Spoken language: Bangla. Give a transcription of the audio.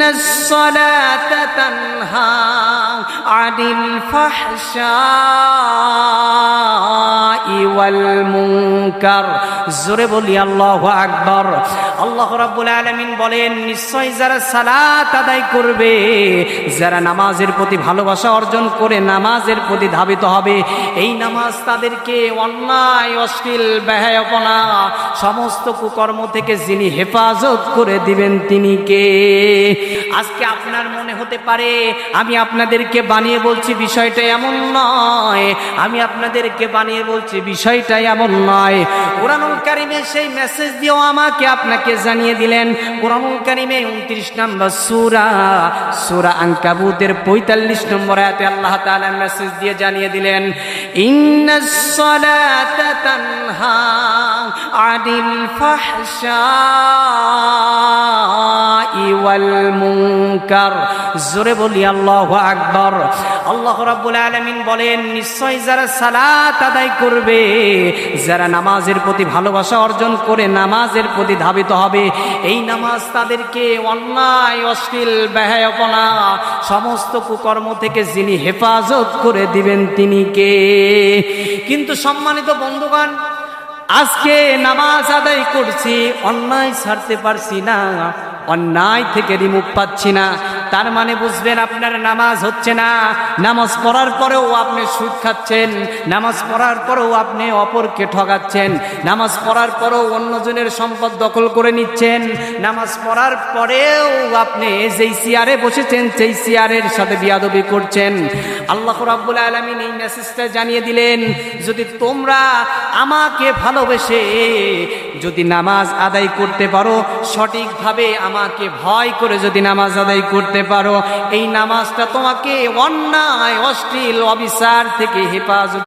ইন্নাস সালাতা তানহা আনিল ফাহশাই ওয়াল মুনকার। জোরে বলি আল্লাহু আকবার। আল্লাহ রাব্বুল আলামিন বলেন, নিশ্চয় যারা সালাত আদায় করবে, যারা নামাজের প্রতি ভালোবাসা অর্জন করে নামাজের প্রতি ধাবিত হবে, এই নামাজ তাদেরকে অন্যায়, অশ্লীল, বেহায়াপনা, সমস্ত কুকর্ম থেকে যিনি হেফাজত করে দিবেন তিনি কে? আজকে আপনার মনে হতে পারে আমি আপনাদেরকে বানিয়ে বলছি, বিষয়টা এমন নয়। আমি আপনাদেরকে বানিয়ে বলছি, বিষয়টা এমন নয়। কুরআনুল কারীমে সেই মেসেজ দিয়েও আমাকে আপনাকে জানিয়ে দিলেন। কুরআনুল কারীমে 29 নম্বর সূরা আনকাবুতের 45 নম্বর আয়াতে আল্লাহ তাআলা মেসেজ দিয়ে জানিয়ে দিলেন, ইন্নাস সালাতা তানহা আনিল ফাহশাই ওয়াল মুনকার। জোরে বলি আল্লাহু আকবার। আল্লাহ রাব্বুল আলামিন বলেন, নিশ্চয় যারা সালাত আদায় করবে, যারা নামাজের প্রতি ভালোবাসা অর্জন করে নামাজের প্রতি ধাবিত হবে, এই নামাজ তাদেরকে অন্যায়, অশ্লীল, বেহায়াপনা, সমস্ত কুকর্ম থেকে যিনি হেফাজত করে দিবেন তিনি কে? কিন্তু সম্মানিত বন্ধুগণ, আজকে নামাজ আদায় করছি, অন্যায় ছাড়তে পারছি না, অন্যায় থেকে রিমুভ পাচ্ছি না। তার মানে বুঝবেন আপনার নামাজ হচ্ছে না। নামাজ পড়ার পরেও আপনি সুদ খাচ্ছেন, নামাজ পড়ার পরেও আপনি অপরকে ঠকাচ্ছেন, নামাজ পড়ার পরেও অন্যজনের সম্পদ দখল করে নিচ্ছেন, নামাজ পড়ার পরেও আপনি যেই চেয়ারে বসেছেন সেই চেয়ারের সাথে বিয়াদবি করছেন। আল্লাহ রাব্বুল আলামিন এই মেসেজটা জানিয়ে দিলেন, যদি তোমরা আমাকে ভালোবেসে যদি নামাজ আদায় করতে পারো, সঠিকভাবে আমাকে ভয় করে যদি নামাজ আদায় করতে পারো, এই নামাজটা তোমাকে অন্যায়, অশ্লীল, অবিচার থেকে হেফাজত